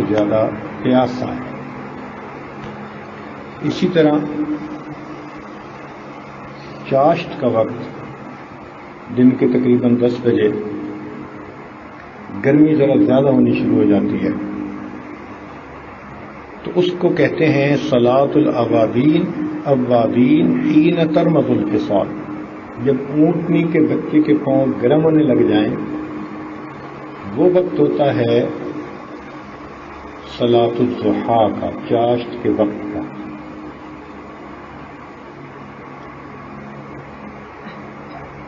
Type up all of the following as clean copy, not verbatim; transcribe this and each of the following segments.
زیادہ پیاسا ہے۔ اسی طرح چاشت کا وقت دن کے تقریباً 10 بجے گرمی ذرا زیادہ ہونی شروع ہو جاتی ہے، تو اس کو کہتے ہیں صلاۃ الاوابین اوابین حین ترمض الفصال۔ جب اونٹنی کے بچے کے پاؤں گرم ہونے لگ جائیں وہ وقت ہوتا ہے صلاۃ الضحیٰ کا، چاشت کے وقت کا۔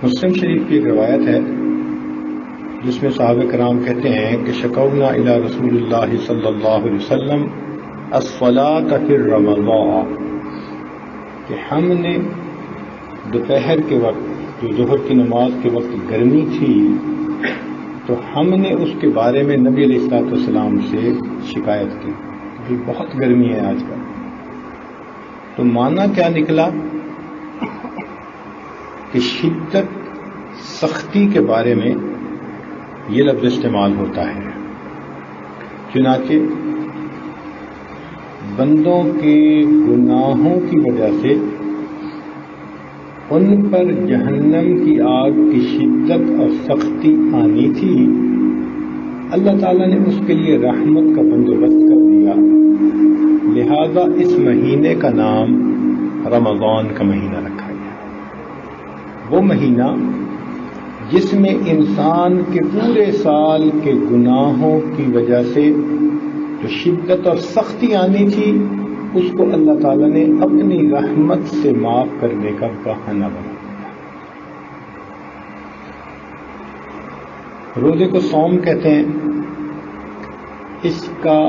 مسلم شریف کی ایک روایت ہے جس میں صحابہ کرام کہتے ہیں کہ شکونا الی رسول اللہ صلی اللہ علیہ وسلم الصلاۃ فی رمضان، کہ ہم نے دوپہر کے وقت جو ظہر کی نماز کے وقت گرمی تھی تو ہم نے اس کے بارے میں نبی علیہ الصلوۃ والسلام سے شکایت کی کہ بہت گرمی ہے آج کل۔ تو معنی کیا نکلا کہ شدت سختی کے بارے میں یہ لفظ استعمال ہوتا ہے۔ چنانچہ بندوں کے گناہوں کی وجہ سے ان پر جہنم کی آگ کی شدت اور سختی آنی تھی، اللہ تعالیٰ نے اس کے لیے رحمت کا بندوبست کر دیا، لہذا اس مہینے کا نام رمضان کا مہینہ رکھا گیا۔ وہ مہینہ جس میں انسان کے پورے سال کے گناہوں کی وجہ سے جو شدت اور سختی آنی تھی اس کو اللہ تعالیٰ نے اپنی رحمت سے معاف کرنے کا بہانہ بنا دیا۔ روزے کو صوم کہتے ہیں، اس کا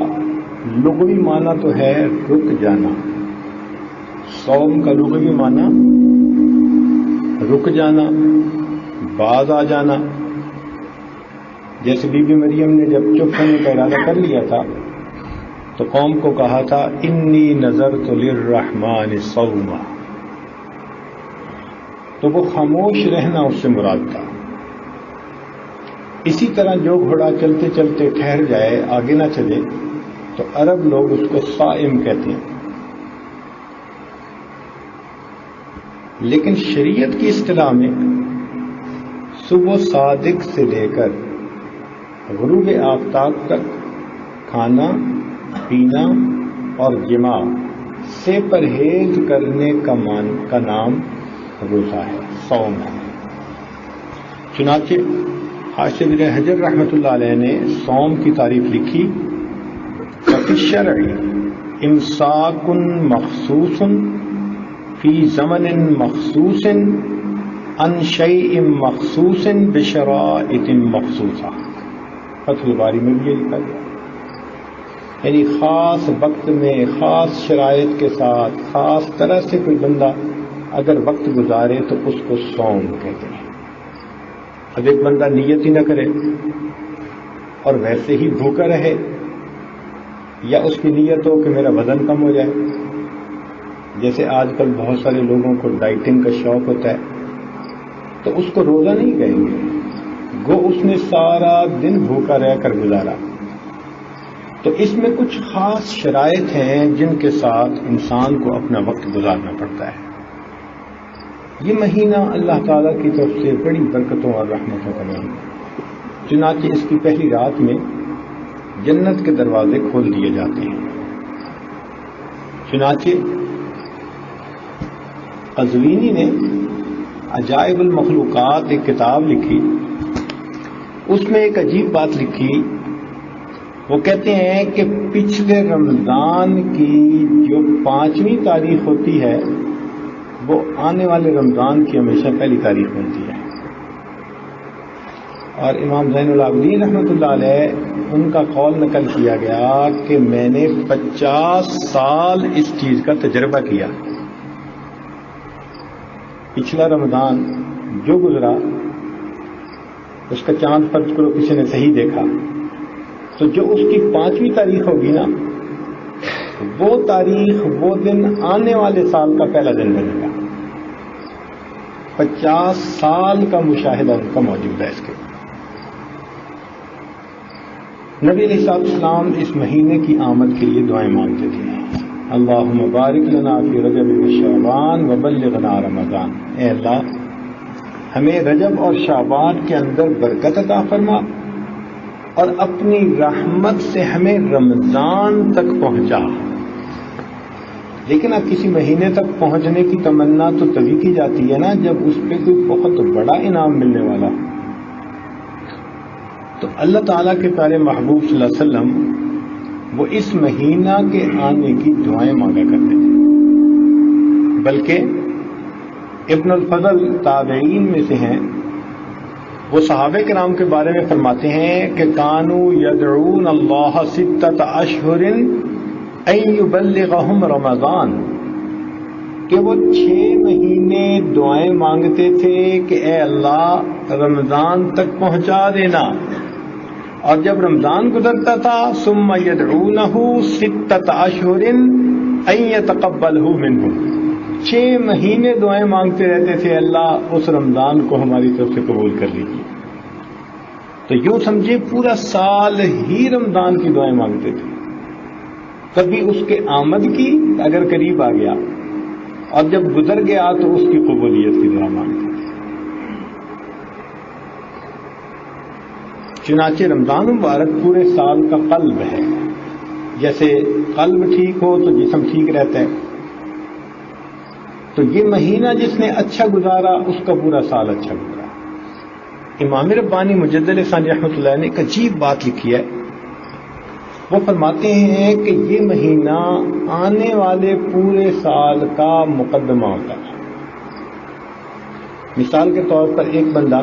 لغوی معنی تو ہے رک جانا۔ صوم کا لغوی معنی رک جانا، باز آ جانا۔ جیسے بی بی مریم نے جب چپ ہونے کا ارادہ کر لیا تھا تو قوم کو کہا تھا انی نذرت للرحمن صوما، تو وہ خاموش رہنا اس سے مراد تھا۔ اسی طرح جو گھوڑا چلتے چلتے ٹھہر جائے، آگے نہ چلے، تو عرب لوگ اس کو صائم کہتے ہیں۔ لیکن شریعت کی اصطلاح میں صبح صادق سے لے کر غروب آفتاب تک کھانا پینا اور جماع سے پرہیز کرنے کا نام روزہ ہے، صوم ہے۔ چنانچہ حافظ ابن حجر رحمۃ اللہ علیہ نے صوم کی تعریف لکھی، ففی الشرع امساک مخصوص فی زمن مخصوص عن شیء مخصوص بشرائط مخصوصہ۔ فتح الباری میں بھی یہ لکھا گیا، یعنی خاص وقت میں خاص شرائط کے ساتھ خاص طرح سے کوئی بندہ اگر وقت گزارے تو اس کو صوم کہتے ہیں۔ اب ایک بندہ نیت ہی نہ کرے اور ویسے ہی بھوکا رہے، یا اس کی نیت ہو کہ میرا وزن کم ہو جائے، جیسے آج کل بہت سارے لوگوں کو ڈائٹنگ کا شوق ہوتا ہے، تو اس کو روزہ نہیں کہیں گے، گو اس نے سارا دن بھوکا رہ کر گزارا۔ تو اس میں کچھ خاص شرائط ہیں جن کے ساتھ انسان کو اپنا وقت گزارنا پڑتا ہے۔ یہ مہینہ اللہ تعالیٰ کی طرف سے بڑی برکتوں اور رحمتوں کا مہینہ، چنانچہ اس کی پہلی رات میں جنت کے دروازے کھول دیے جاتے ہیں۔ چنانچہ قزوینی نے عجائب المخلوقات ایک کتاب لکھی، اس میں ایک عجیب بات لکھی۔ وہ کہتے ہیں کہ پچھلے رمضان کی جو 5ویں تاریخ ہوتی ہے وہ آنے والے رمضان کی ہمیشہ پہلی تاریخ بنتی ہے، اور امام زین العابدین رحمۃ اللہ علیہ ان کا قول نقل کیا گیا کہ میں نے 50 سال اس چیز کا تجربہ کیا۔ پچھلا رمضان جو گزرا اس کا چاند فرض کرو کسی نے صحیح دیکھا، تو جو اس کی 5ویں تاریخ ہوگی نا، وہ تاریخ وہ دن آنے والے سال کا پہلا دن بنے گا۔ 50 سال کا مشاہدہ ان کا موجود ہے اس کے۔ نبی علیہ السلام اس مہینے کی آمد کے لیے دعائیں مانگتے تھے، اللہم بارک لنا فی رجب و شعبان وبلغنا رمضان، اے اللہ ہمیں رجب اور شعبان کے اندر برکت عطا فرما اور اپنی رحمت سے ہمیں رمضان تک پہنچا۔ لیکن اب کسی مہینے تک پہنچنے کی تمنا تو تبھی کی جاتی ہے نا جب اس پہ کوئی بہت بڑا انعام ملنے والا۔ تو اللہ تعالیٰ کے پیارے محبوب صلی اللہ علیہ وسلم وہ اس مہینہ کے آنے کی دعائیں مانگا کرتے تھے، بلکہ ابن الفضل تابعین میں سے ہیں، وہ صحابہ کرام کے بارے میں فرماتے ہیں کہ کانوا یدعون اللہ ستۃ اشہر ان یبلغہم رمضان، کہ وہ 6 مہینے دعائیں مانگتے تھے کہ اے اللہ رمضان تک پہنچا دینا، اور جب رمضان گزرتا تھا ثم یدعونہ 6 اشہر ان یتقبلہ منہم، 6 مہینے دعائیں مانگتے رہتے تھے اللہ اس رمضان کو ہماری طرف سے قبول کر لیجیے۔ تو یوں سمجھے پورا سال ہی رمضان کی دعائیں مانگتے تھے، کبھی اس کے آمد کی اگر قریب آ گیا، اور جب گزر گیا تو اس کی قبولیت کی دعا مانگتے تھے۔ چنانچہ رمضان مبارک پورے سال کا قلب ہے، جیسے قلب ٹھیک ہو تو جسم ٹھیک رہتا ہے، تو یہ مہینہ جس نے اچھا گزارا اس کا پورا سال اچھا گزرا۔ امام ربانی مجدد ثانی رحمۃ اللہ نے ایک عجیب بات لکھی ہے، وہ فرماتے ہیں کہ یہ مہینہ آنے والے پورے سال کا مقدمہ ہوتا ہے۔ مثال کے طور پر ایک بندہ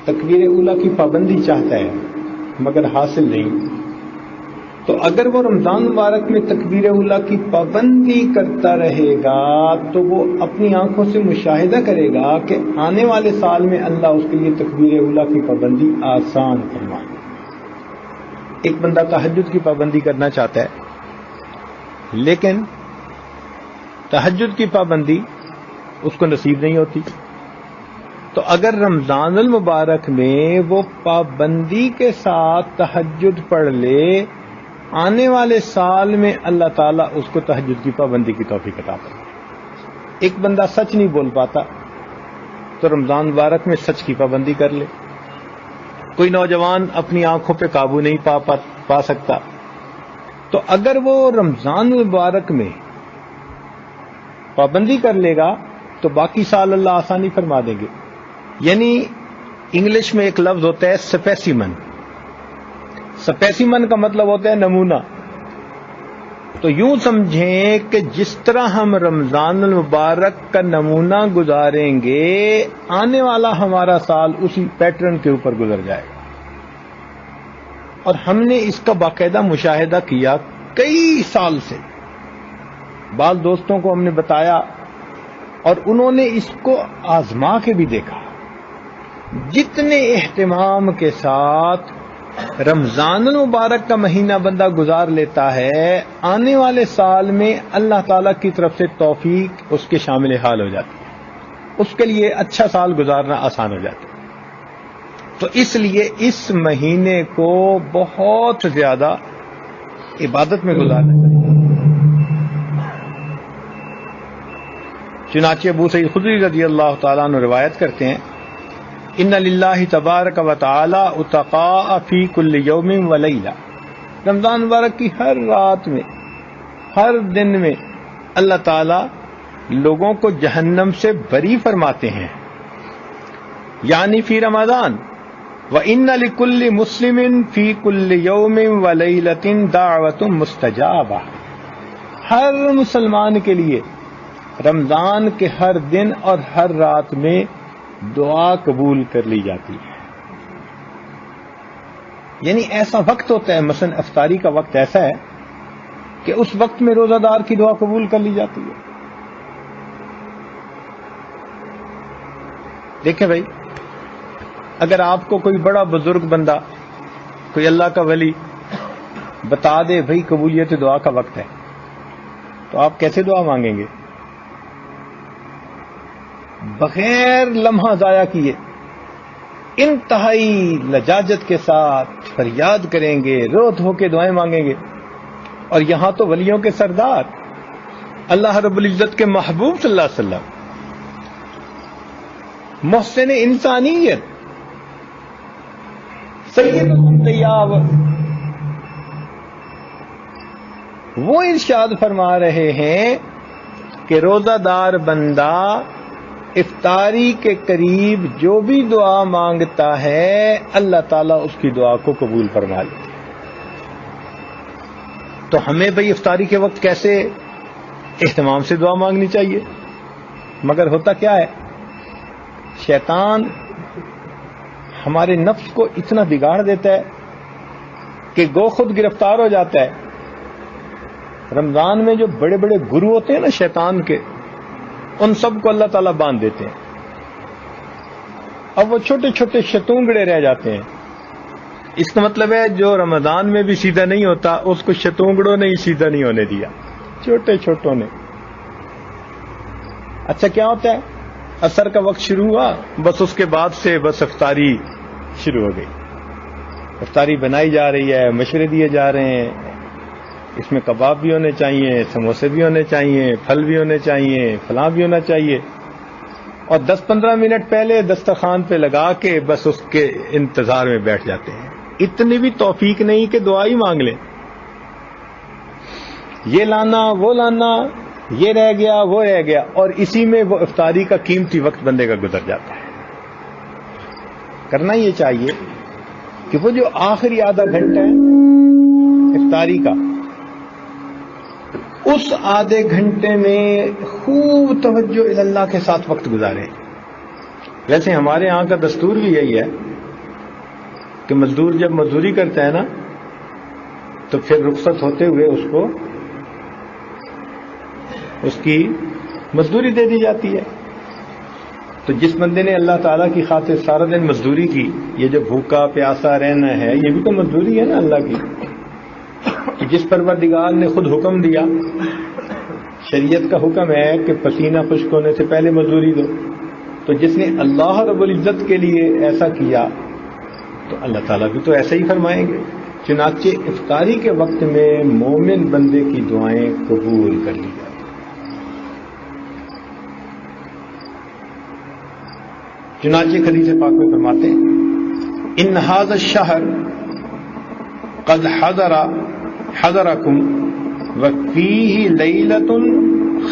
تکبیر اولیٰ کی پابندی چاہتا ہے مگر حاصل نہیں، تو اگر وہ رمضان مبارک میں تکبیر اولیٰ کی پابندی کرتا رہے گا تو وہ اپنی آنکھوں سے مشاہدہ کرے گا کہ آنے والے سال میں اللہ اس کے لیے تکبیر اولیٰ کی پابندی آسان فرمائے۔ ایک بندہ تہجد کی پابندی کرنا چاہتا ہے لیکن تہجد کی پابندی اس کو نصیب نہیں ہوتی، تو اگر رمضان المبارک میں وہ پابندی کے ساتھ تہجد پڑھ لے، آنے والے سال میں اللہ تعالیٰ اس کو تہجد کی پابندی کی توفیق عطا کرے۔ ایک بندہ سچ نہیں بول پاتا تو رمضان مبارک میں سچ کی پابندی کر لے۔ کوئی نوجوان اپنی آنکھوں پہ قابو نہیں پا سکتا، تو اگر وہ رمضان مبارک میں پابندی کر لے گا تو باقی سال اللہ آسانی فرما دیں گے۔ یعنی انگلش میں ایک لفظ ہوتا ہے سپیسیمن، سپیسیمن کا مطلب ہوتا ہے نمونہ۔ تو یوں سمجھیں کہ جس طرح ہم رمضان المبارک کا نمونہ گزاریں گے، آنے والا ہمارا سال اسی پیٹرن کے اوپر گزر جائے گا۔ اور ہم نے اس کا باقاعدہ مشاہدہ کیا کئی سال سے، بعض دوستوں کو ہم نے بتایا اور انہوں نے اس کو آزما کے بھی دیکھا۔ جتنے اہتمام کے ساتھ رمضان المبارک کا مہینہ بندہ گزار لیتا ہے، آنے والے سال میں اللہ تعالیٰ کی طرف سے توفیق اس کے شامل حال ہو جاتی ہے، اس کے لیے اچھا سال گزارنا آسان ہو جاتا ہے۔ تو اس لیے اس مہینے کو بہت زیادہ عبادت میں گزارنا چاہیے۔ چنانچہ ابو سعید خدری رضی اللہ تعالیٰ عنہ روایت کرتے ہیں، ان للہ تبارک و تعالی اتقاء فی کل یوم و لیلہ، رمضان مبارک کی ہر رات میں، ہر دن میں اللہ تعالی لوگوں کو جہنم سے بری فرماتے ہیں، یعنی فی رمضان، وَإِنَّ لِكُلِّ مُسْلِمٍ فِي كُلِّ يَوْمٍ وَلَيْلَةٍ دَعْوَةٌ مُسْتَجَابَةٌ، ہر مسلمان کے لیے رمضان کے ہر دن اور ہر رات میں دعا قبول کر لی جاتی ہے۔ یعنی ایسا وقت ہوتا ہے، مثلا افطاری کا وقت ایسا ہے کہ اس وقت میں روزہ دار کی دعا قبول کر لی جاتی ہے۔ دیکھیں بھائی، اگر آپ کو کوئی بڑا بزرگ بندہ، کوئی اللہ کا ولی بتا دے بھائی قبولیت دعا کا وقت ہے، تو آپ کیسے دعا مانگیں گے؟ بغیر لمحہ ضائع کیے، انتہائی لجاجت کے ساتھ، فریاد کریں گے، رو دھو کے دعائیں مانگیں گے. اور یہاں تو ولیوں کے سردار اللہ رب العزت کے محبوب صلی اللہ علیہ وسلم، محسن انسانیت، سید الانبیاء، وہ ارشاد فرما رہے ہیں کہ روزہ دار بندہ افطاری کے قریب جو بھی دعا مانگتا ہے اللہ تعالیٰ اس کی دعا کو قبول فرما لیتے. تو ہمیں بھئی افطاری کے وقت کیسے اہتمام سے دعا مانگنی چاہیے. مگر ہوتا کیا ہے، شیطان ہمارے نفس کو اتنا بگاڑ دیتا ہے کہ گو خود گرفتار ہو جاتا ہے. رمضان میں جو بڑے بڑے گرو ہوتے ہیں نا شیطان کے، ان سب کو اللہ تعالیٰ باندھ دیتے ہیں. اب وہ چھوٹے چھوٹے شتونگڑے رہ جاتے ہیں. اس کا مطلب ہے جو رمضان میں بھی سیدھا نہیں ہوتا اس کو شتونگڑوں نے ہی سیدھا نہیں ہونے دیا، چھوٹے چھوٹوں نے. اچھا کیا ہوتا ہے، عصر کا وقت شروع ہوا، بس اس کے بعد سے بس افطاری شروع ہو گئی. افطاری بنائی جا رہی ہے، مشورے دیے جا رہے ہیں، اس میں کباب بھی ہونے چاہیے، سموسے بھی ہونے چاہیے، پھل بھی ہونے چاہیے، فلاں بھی ہونا چاہیے. اور 10-15 منٹ پہلے دسترخوان پہ لگا کے بس اس کے انتظار میں بیٹھ جاتے ہیں. اتنی بھی توفیق نہیں کہ دعا ہی مانگ لیں. یہ لانا وہ لانا، یہ رہ گیا وہ رہ گیا، اور اسی میں وہ افطاری کا قیمتی وقت بندے کا گزر جاتا ہے. کرنا یہ چاہیے کہ وہ جو آخری آدھا گھنٹہ ہے افطاری کا، اس آدھے گھنٹے میں خوب توجہ اللہ کے ساتھ وقت گزاریں. ویسے ہمارے یہاں کا دستور بھی یہی ہے کہ مزدور جب مزدوری کرتا ہے نا تو پھر رخصت ہوتے ہوئے اس کو اس کی مزدوری دے دی جاتی ہے. تو جس بندے نے اللہ تعالیٰ کی خاطر سارا دن مزدوری کی، یہ جو بھوکا پیاسا رہنا ہے یہ بھی تو مزدوری ہے نا اللہ کی. جس پروردگار نے خود حکم دیا، شریعت کا حکم ہے کہ پسینہ خشک ہونے سے پہلے مزدوری دو، تو جس نے اللہ رب العزت کے لیے ایسا کیا تو اللہ تعالیٰ بھی تو ایسا ہی فرمائیں گے. چنانچہ افطاری کے وقت میں مومن بندے کی دعائیں قبول کر لی جاتی. چنانچہ حدیث پاک میں فرماتے ہیں ان ھذا الشہر قد حضرکم وفیہ لیلۃ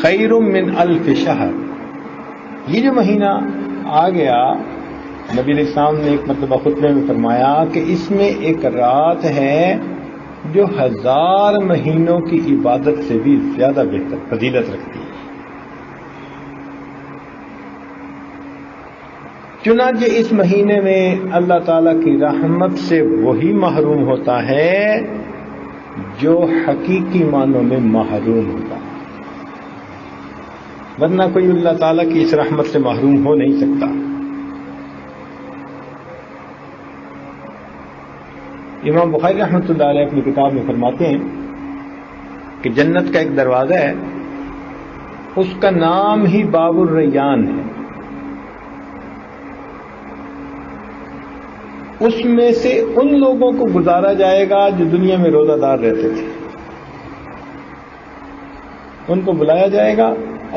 خیر من الف شہر. یہ جو مہینہ آ گیا، نبی علیہ السلام نے ایک مرتبہ خطبے میں فرمایا کہ اس میں ایک رات ہے جو 1000 مہینوں کی عبادت سے بھی زیادہ بہتر فضیلت رکھتی ہے. چنانچہ اس مہینے میں اللہ تعالیٰ کی رحمت سے وہی محروم ہوتا ہے جو حقیقی معنوں میں محروم ہوتا ہے، ورنہ کوئی اللہ تعالیٰ کی اس رحمت سے محروم ہو نہیں سکتا. امام بخاری رحمۃ اللہ علیہ اپنی کتاب میں فرماتے ہیں کہ جنت کا ایک دروازہ ہے، اس کا نام ہی باب الریان ہے. اس میں سے ان لوگوں کو گزارا جائے گا جو دنیا میں روزہ دار رہتے تھے، ان کو بلایا جائے گا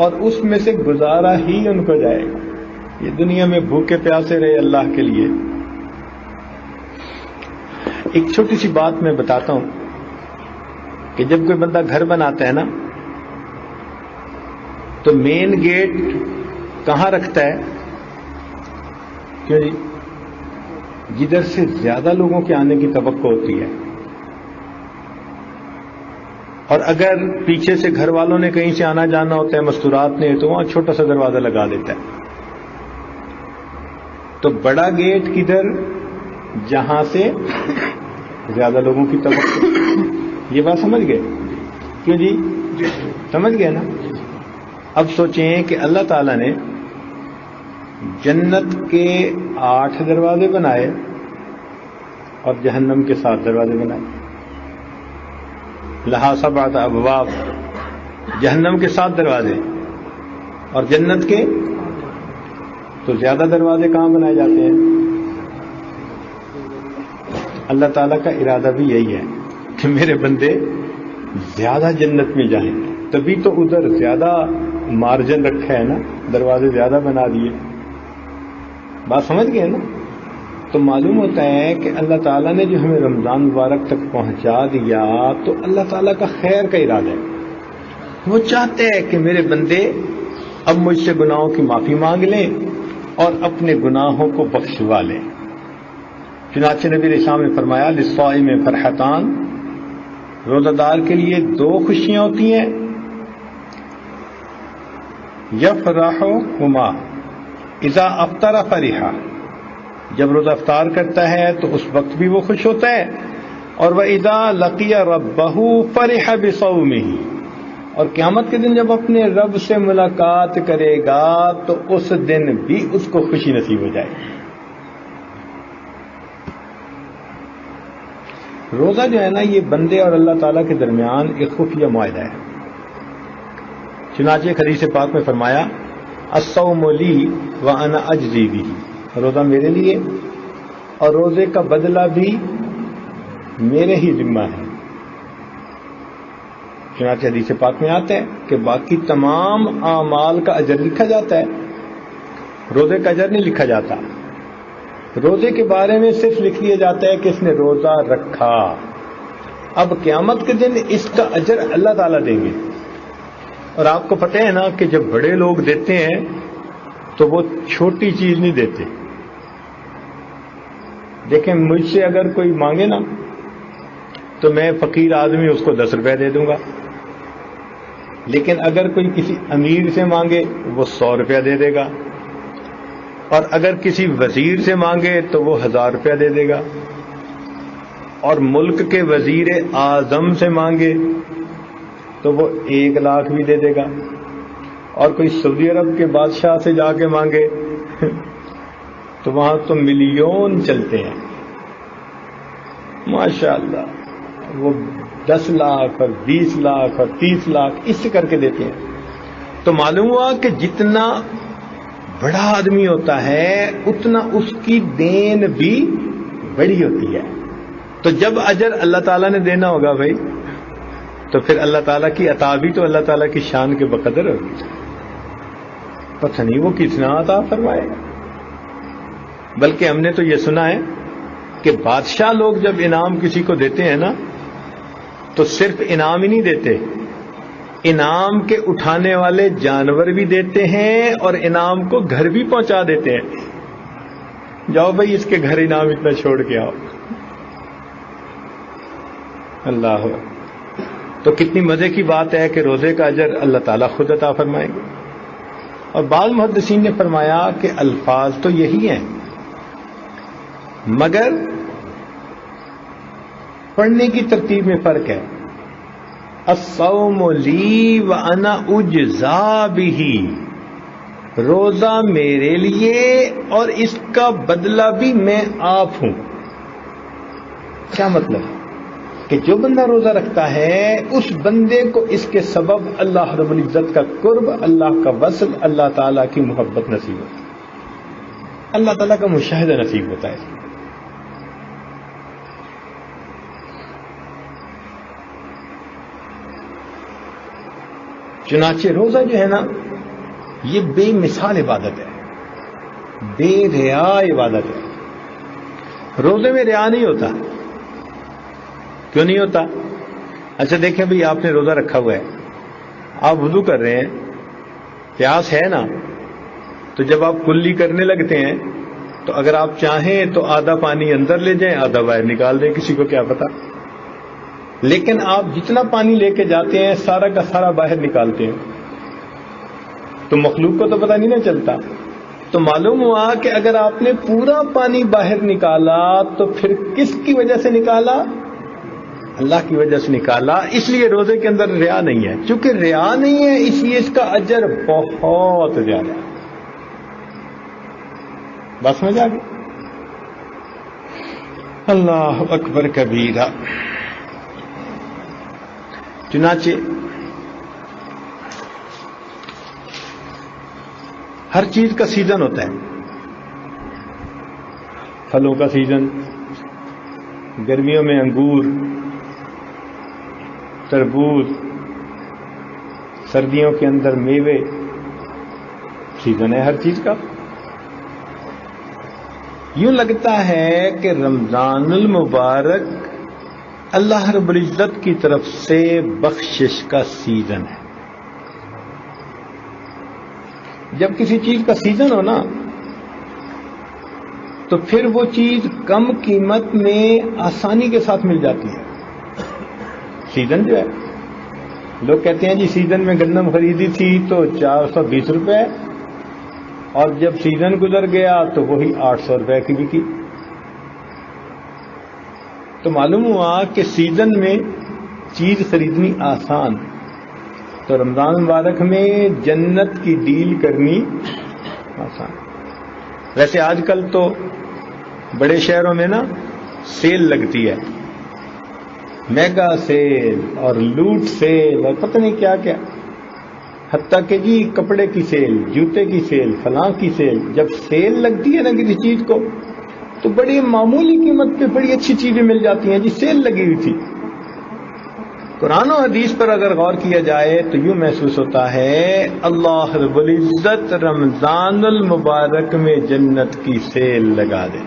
اور اس میں سے گزارا ہی ان کو جائے گا. یہ دنیا میں بھوکے پیاسے رہے اللہ کے لیے. ایک چھوٹی سی بات میں بتاتا ہوں کہ جب کوئی بندہ گھر بناتا ہے نا تو مین گیٹ کہاں رکھتا ہے؟ کیوں جی؟ جدھر سے زیادہ لوگوں کے آنے کی توقع ہوتی ہے. اور اگر پیچھے سے گھر والوں نے کہیں سے آنا جانا ہوتا ہے مستورات نے تو وہاں چھوٹا سا دروازہ لگا دیتا ہے. تو بڑا گیٹ کدھر؟ جہاں سے زیادہ لوگوں کی توقع. یہ بات سمجھ گئے؟ کیوں جی؟ سمجھ گئے نا؟ اب سوچیں کہ اللہ تعالیٰ نے جنت کے 8 دروازے بنائے اور جہنم کے 7 دروازے بنائے. لہا 7 ابواب، جہنم کے 7 دروازے اور جنت کے تو زیادہ دروازے کہاں بنائے جاتے ہیں؟ اللہ تعالیٰ کا ارادہ بھی یہی ہے کہ میرے بندے زیادہ جنت میں جائیں، تبھی تو ادھر زیادہ مارجن رکھا ہے نا، دروازے زیادہ بنا دیے. بات سمجھ گئے نا؟ تو معلوم ہوتا ہے کہ اللہ تعالیٰ نے جو ہمیں رمضان مبارک تک پہنچا دیا تو اللہ تعالیٰ کا خیر کا ارادہ ہے. وہ چاہتے ہیں کہ میرے بندے اب مجھ سے گناہوں کی معافی مانگ لیں اور اپنے گناہوں کو بخشوا لیں. چنانچہ نبی علیہ السلام نے فرمایا للصائم فرحتان، روزہ دار کے لیے 2 خوشیاں ہوتی ہیں، یفرحہما اذا افطر فرحا، جب روزہ افطار کرتا ہے تو اس وقت بھی وہ خوش ہوتا ہے، اور وَإِذَا لَقِيَ رَبَّهُ فَرِحَ بِصَوْمِهِ، اور قیامت کے دن جب اپنے رب سے ملاقات کرے گا تو اس دن بھی اس کو خوشی نصیب ہو جائے گی. روزہ جو ہے نا یہ بندے اور اللہ تعالیٰ کے درمیان ایک خفیہ معاہدہ ہے. چنانچہ ایک حدیث پاک میں فرمایا الصوم لی وانا اجزی بہ، روزہ میرے لیے اور روزے کا بدلہ بھی میرے ہی ذمہ ہے. چنانچہ حدیث پاک میں آتا ہے کہ باقی تمام اعمال کا اجر لکھا جاتا ہے، روزے کا اجر نہیں لکھا جاتا. روزے کے بارے میں صرف لکھ دیا جاتا ہے کہ اس نے روزہ رکھا. اب قیامت کے دن اس کا اجر اللہ تعالیٰ دیں گے. اور آپ کو پتہ ہے نا کہ جب بڑے لوگ دیتے ہیں تو وہ چھوٹی چیز نہیں دیتے. دیکھیں مجھ سے اگر کوئی مانگے نا تو میں فقیر آدمی اس کو 10 روپے دے دوں گا، لیکن اگر کوئی کسی امیر سے مانگے وہ 100 روپیہ دے دے گا، اور اگر کسی وزیر سے مانگے تو وہ 1000 روپیہ دے دے گا، اور ملک کے وزیر اعظم سے مانگے تو وہ 1 لاکھ بھی دے دے گا، اور کوئی سعودی عرب کے بادشاہ سے جا کے مانگے تو وہاں تو ملین چلتے ہیں ماشاء اللہ، وہ 10 لاکھ اور 20 لاکھ اور 30 لاکھ اس سے کر کے دیتے ہیں. تو معلوم ہوا کہ جتنا بڑا آدمی ہوتا ہے اتنا اس کی دین بھی بڑی ہوتی ہے. تو جب اجر اللہ تعالیٰ نے دینا ہوگا بھائی تو پھر اللہ تعالیٰ کی عطا بھی تو اللہ تعالیٰ کی شان کے بقدر ہوگی. پتہ نہیں وہ کتنا عطا فرمائے گا. بلکہ ہم نے تو یہ سنا ہے کہ بادشاہ لوگ جب انعام کسی کو دیتے ہیں نا تو صرف انعام ہی نہیں دیتے، انعام کے اٹھانے والے جانور بھی دیتے ہیں اور انعام کو گھر بھی پہنچا دیتے ہیں. جاؤ بھائی اس کے گھر انعام اتنا چھوڑ کے آؤ. اللہ. تو کتنی مزے کی بات ہے کہ روزے کا اجر اللہ تعالیٰ خود عطا فرمائیں گے. اور بعض محدثین نے فرمایا کہ الفاظ تو یہی ہیں مگر پڑھنے کی ترتیب میں فرق ہے. الصوم لی وانا اجزا بہ، روزہ میرے لیے اور اس کا بدلہ بھی میں آپ ہوں. کیا مطلب؟ کہ جو بندہ روزہ رکھتا ہے اس بندے کو اس کے سبب اللہ رب العزت کا قرب، اللہ کا وصل، اللہ تعالیٰ کی محبت نصیب ہوتا ہے، اللہ تعالیٰ کا مشاہدہ نصیب ہوتا ہے. چنانچہ روزہ جو ہے نا یہ بے مثال عبادت ہے، بے ریا عبادت ہے. روزے میں ریا نہیں ہوتا. کیوں نہیں ہوتا؟ اچھا دیکھیں بھئی آپ نے روزہ رکھا ہوا ہے، آپ وضو کر رہے ہیں، پیاس ہے نا، تو جب آپ کلی کرنے لگتے ہیں تو اگر آپ چاہیں تو آدھا پانی اندر لے جائیں آدھا باہر نکال دیں، کسی کو کیا پتا. لیکن آپ جتنا پانی لے کے جاتے ہیں سارا کا سارا باہر نکالتے ہیں تو مخلوق کو تو پتہ نہیں نہ چلتا. تو معلوم ہوا کہ اگر آپ نے پورا پانی باہر نکالا تو پھر کس کی وجہ سے نکالا؟ اللہ کی وجہ سے نکالا. اس لیے روزے کے اندر ریا نہیں ہے. چونکہ ریا نہیں ہے اس لیے اس کا اجر بہت زیادہ ہے. بس میں جا گئی. اللہ اکبر کبیرہ. چنانچہ ہر چیز کا سیزن ہوتا ہے. پھلوں کا سیزن، گرمیوں میں انگور، تربوز، سردیوں کے اندر میوے، سیزن ہے ہر چیز کا۔ یوں لگتا ہے کہ رمضان المبارک اللہ رب العزت کی طرف سے بخشش کا سیزن ہے۔ جب کسی چیز کا سیزن ہو نا تو پھر وہ چیز کم قیمت میں آسانی کے ساتھ مل جاتی ہے۔ سیزن جو ہے، لوگ کہتے ہیں جی سیزن میں گندم خریدی تھی تو 420 روپے، اور جب سیزن گزر گیا تو وہی 800 روپے کی بکی۔ تو معلوم ہوا کہ سیزن میں چیز خریدنی آسان، تو رمضان مبارک میں جنت کی ڈیل کرنی آسان۔ ویسے آج کل تو بڑے شہروں میں نا سیل لگتی ہے، میگا سیل اور لوٹ سیل اور پتہ نہیں کیا کیا، حتیٰ کہ جی کپڑے کی سیل، جوتے کی سیل، فلاں کی سیل۔ جب سیل لگتی ہے نا کسی چیز کو تو بڑی معمولی قیمت پہ بڑی اچھی چیزیں مل جاتی ہیں جی، سیل لگی ہوئی تھی۔ قرآن و حدیث پر اگر غور کیا جائے تو یوں محسوس ہوتا ہے اللہ رب العزت رمضان المبارک میں جنت کی سیل لگا دے۔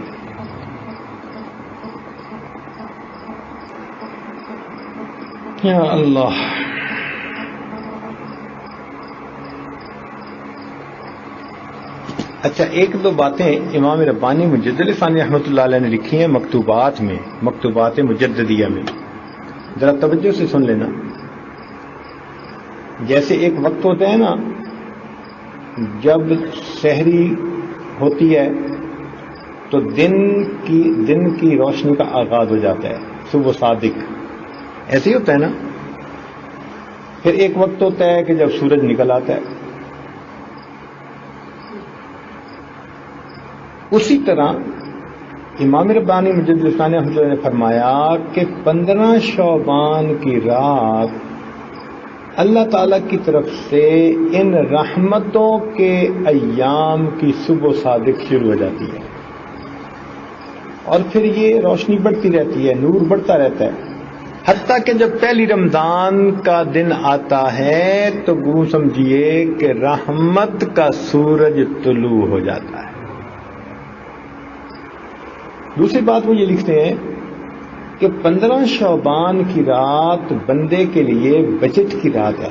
یا اللہ۔ اچھا، ایک دو باتیں امام ربانی مجدد ثانی رحمۃ اللہ علیہ نے لکھی ہیں مکتوبات میں، مکتوبات مجددیہ میں، ذرا توجہ سے سن لینا۔ جیسے ایک وقت ہوتا ہے نا جب سحری ہوتی ہے تو دن کی روشنی کا آغاز ہو جاتا ہے، صبح صادق، ایسے ہی ہوتا ہے نا۔ پھر ایک وقت ہوتا ہے کہ جب سورج نکل آتا ہے۔ اسی طرح امام ربانی مجدد ثانی رحمۃ اللہ نے فرمایا کہ 15 شعبان کی رات اللہ تعالی کی طرف سے ان رحمتوں کے ایام کی صبح صادق شروع ہو جاتی ہے، اور پھر یہ روشنی بڑھتی رہتی ہے، نور بڑھتا رہتا ہے، حتیٰ کہ جب پہلی رمضان کا دن آتا ہے تو وہ سمجھیے کہ رحمت کا سورج طلوع ہو جاتا ہے۔ دوسری بات وہ یہ لکھتے ہیں کہ 15 شعبان کی رات بندے کے لیے بجٹ کی رات ہے،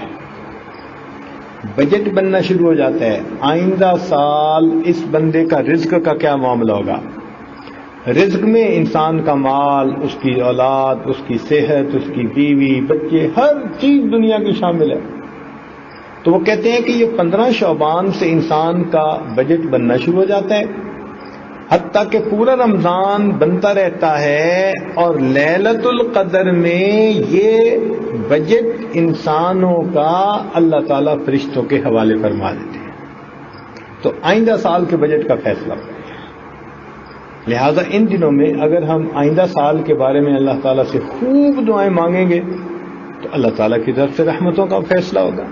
بجٹ بننا شروع ہو جاتا ہے۔ آئندہ سال اس بندے کا رزق کا کیا معاملہ ہوگا، رزق میں انسان کا مال، اس کی اولاد، اس کی صحت، اس کی بیوی، بچے، ہر چیز دنیا کی شامل ہے۔ تو وہ کہتے ہیں کہ یہ 15 شعبان سے انسان کا بجٹ بننا شروع ہو جاتا ہے، حتیٰ کہ پورا رمضان بنتا رہتا ہے، اور لیلۃ القدر میں یہ بجٹ انسانوں کا اللہ تعالیٰ فرشتوں کے حوالے فرما دیتے ہیں، تو آئندہ سال کے بجٹ کا فیصلہ ہوتا ہے۔ لہذا ان دنوں میں اگر ہم آئندہ سال کے بارے میں اللہ تعالیٰ سے خوب دعائیں مانگیں گے تو اللہ تعالیٰ کی طرف سے رحمتوں کا فیصلہ ہوگا۔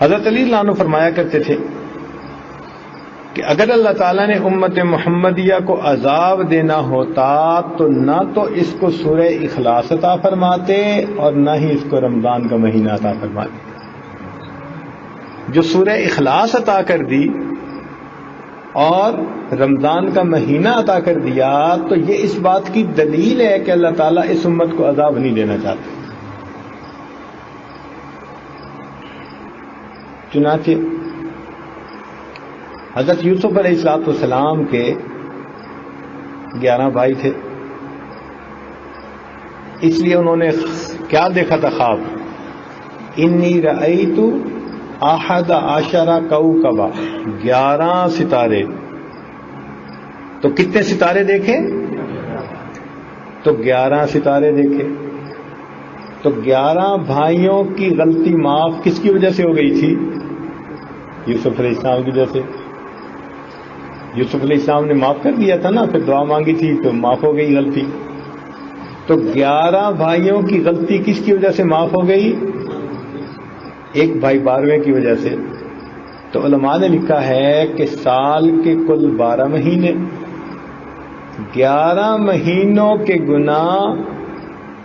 حضرت علی رضی اللہ عنہ فرمایا کرتے تھے کہ اگر اللہ تعالیٰ نے امت محمدیہ کو عذاب دینا ہوتا تو نہ تو اس کو سورہ اخلاص عطا فرماتے اور نہ ہی اس کو رمضان کا مہینہ عطا فرماتے۔ جو سورہ اخلاص عطا کر دی اور رمضان کا مہینہ عطا کر دیا تو یہ اس بات کی دلیل ہے کہ اللہ تعالیٰ اس امت کو عذاب نہیں دینا چاہتے۔ چنانچہ حضرت یوسف علیہ السلام کے 11 بھائی تھے، اس لیے انہوں نے کیا دیکھا تھا خواب، انی رأیت احد عشر کوکبا، 11 ستارے۔ تو کتنے ستارے دیکھے؟ تو 11 ستارے دیکھے۔ تو 11 بھائیوں کی غلطی معاف کس کی وجہ سے ہو گئی تھی؟ یوسف علیہ السلام کی وجہ سے۔ یوسف علیہ السلام نے معاف کر دیا تھا نا، پھر دعا مانگی تھی تو معاف ہو گئی غلطی۔ تو 11 بھائیوں کی غلطی کس کی وجہ سے معاف ہو گئی؟ ایک بھائی 12ویں کی وجہ سے۔ تو علماء نے لکھا ہے کہ سال کے کل 12 مہینے 11 مہینوں کے گناہ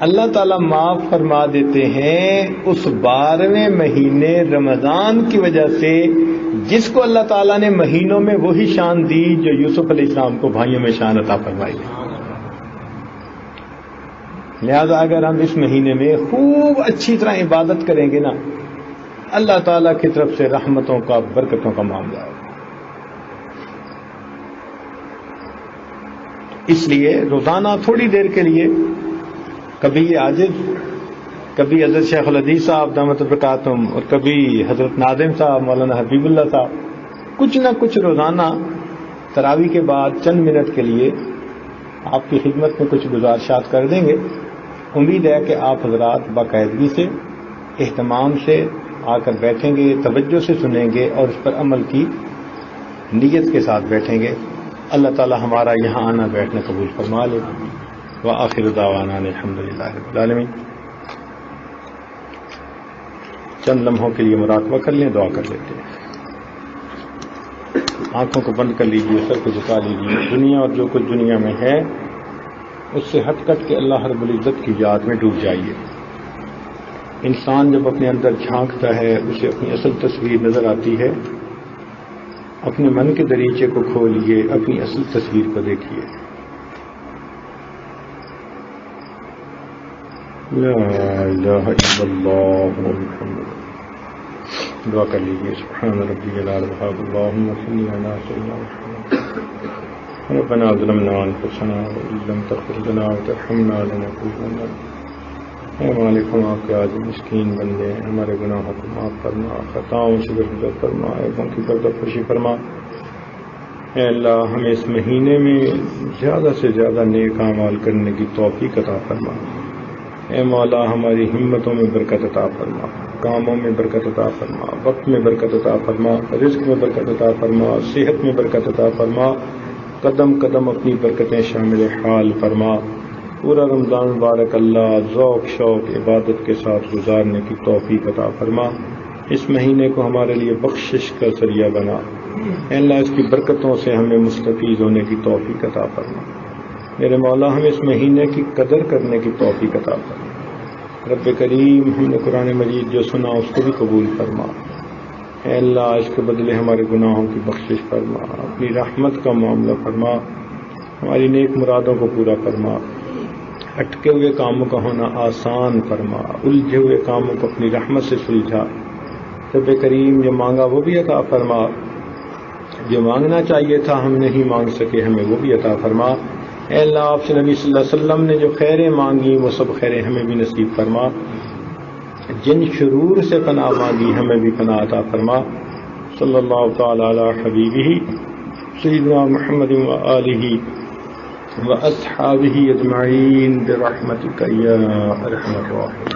اللہ تعالیٰ معاف فرما دیتے ہیں اس 12ویں مہینے رمضان کی وجہ سے، جس کو اللہ تعالیٰ نے مہینوں میں وہی شان دی جو یوسف علیہ السلام کو بھائیوں میں شان عطا فرمائی۔ لہذا اگر ہم اس مہینے میں خوب اچھی طرح عبادت کریں گے نا، اللہ تعالیٰ کی طرف سے رحمتوں کا، برکتوں کا معاملہ ہے۔ اس لیے روزانہ تھوڑی دیر کے لیے، کبھی یہ عاجز، کبھی حضرت شیخ الحدیث صاحب دامت برکاتہم، اور کبھی حضرت ناظم صاحب، مولانا حبیب اللہ صاحب، کچھ نہ کچھ روزانہ تراویح کے بعد چند منٹ کے لیے آپ کی خدمت میں کچھ گزارشات کر دیں گے۔ امید ہے کہ آپ حضرات باقاعدگی سے، اہتمام سے آ کر بیٹھیں گے، توجہ سے سنیں گے اور اس پر عمل کی نیت کے ساتھ بیٹھیں گے۔ اللہ تعالی ہمارا یہاں آنا بیٹھنا قبول فرما لے۔ وآخر دعوانا الحمدللہ رب العالمین۔ چند لمحوں کے لیے مراقبہ کر لیں، دعا کر لیتے ہیں۔ آنکھوں کو بند کر لیجیے، سر کو جھکا لیجیے۔ دنیا اور جو کچھ دنیا میں ہے اس سے ہٹ کٹ کے اللہ رب العزت کی یاد میں ڈوب جائیے۔ انسان جب اپنے اندر جھانکتا ہے اسے اپنی اصل تصویر نظر آتی ہے۔ اپنے من کے دریچے کو کھولیے، اپنی اصل تصویر کو دیکھیے۔ لا الہ الا اللہ محمد۔ دعا کر لیجیے۔ سبحان ربی العلی اللہم صلی علی سیدنا محمد۔ ربنا ظلمنا انفسنا وان لم تغفر لنا وترحمنا لنکونن۔ اے مالک، ہم آپ کے عاجز مسکین بندے ہیں، ہمارے گناہوں کو معاف فرما، خطاؤں سے درگزر فرما، عیبوں کی پردہ فرما۔ اے اللہ، ہمیں اس مہینے میں زیادہ سے زیادہ نیک اعمال کرنے کی توفیق عطا فرما۔ اے مولا، ہماری ہمتوں میں برکت عطا فرما، کاموں میں برکت عطا فرما، وقت میں برکت عطا فرما، رزق میں برکت عطا فرما، صحت میں برکت عطا فرما، قدم قدم اپنی برکتیں شامل حال فرما۔ پورا رمضان مبارک اللہ ذوق شوق عبادت کے ساتھ گزارنے کی توفیق عطا فرما۔ اس مہینے کو ہمارے لیے بخشش کا ذریعہ بنا۔ اے اللہ، اس کی برکتوں سے ہمیں مستفید ہونے کی توفیق عطا فرما۔ میرے مولا، ہمیں اس مہینے کی قدر کرنے کی توفیق عطا فرما۔ رب کریم، ہم نے قرآن مجید جو سنا اس کو بھی قبول فرما۔ اے اللہ، اس کے بدلے ہمارے گناہوں کی بخشش فرما، اپنی رحمت کا معاملہ فرما، ہماری نیک مرادوں کو پورا فرما، اٹکے ہوئے کاموں کا ہونا آسان فرما، الجھے ہوئے کاموں کو اپنی رحمت سے سلجھا۔ رب کریم، جو مانگا وہ بھی عطا فرما، جو مانگنا چاہیے تھا ہم نہیں مانگ سکے ہمیں وہ بھی عطا فرما۔ اے اللہ، آپ سے نبی صلی اللہ علیہ وسلم نے جو خیریں مانگی وہ سب خیریں ہمیں بھی نصیب فرما۔ جن شرور سے پناہ مانگی ہمیں بھی پناہ عطا فرما۔ صلی اللہ تعالی علی حبیبہ سیدنا محمد وآلہ واصحابہ اجمعین برحمتک یا ارحم الراحمین۔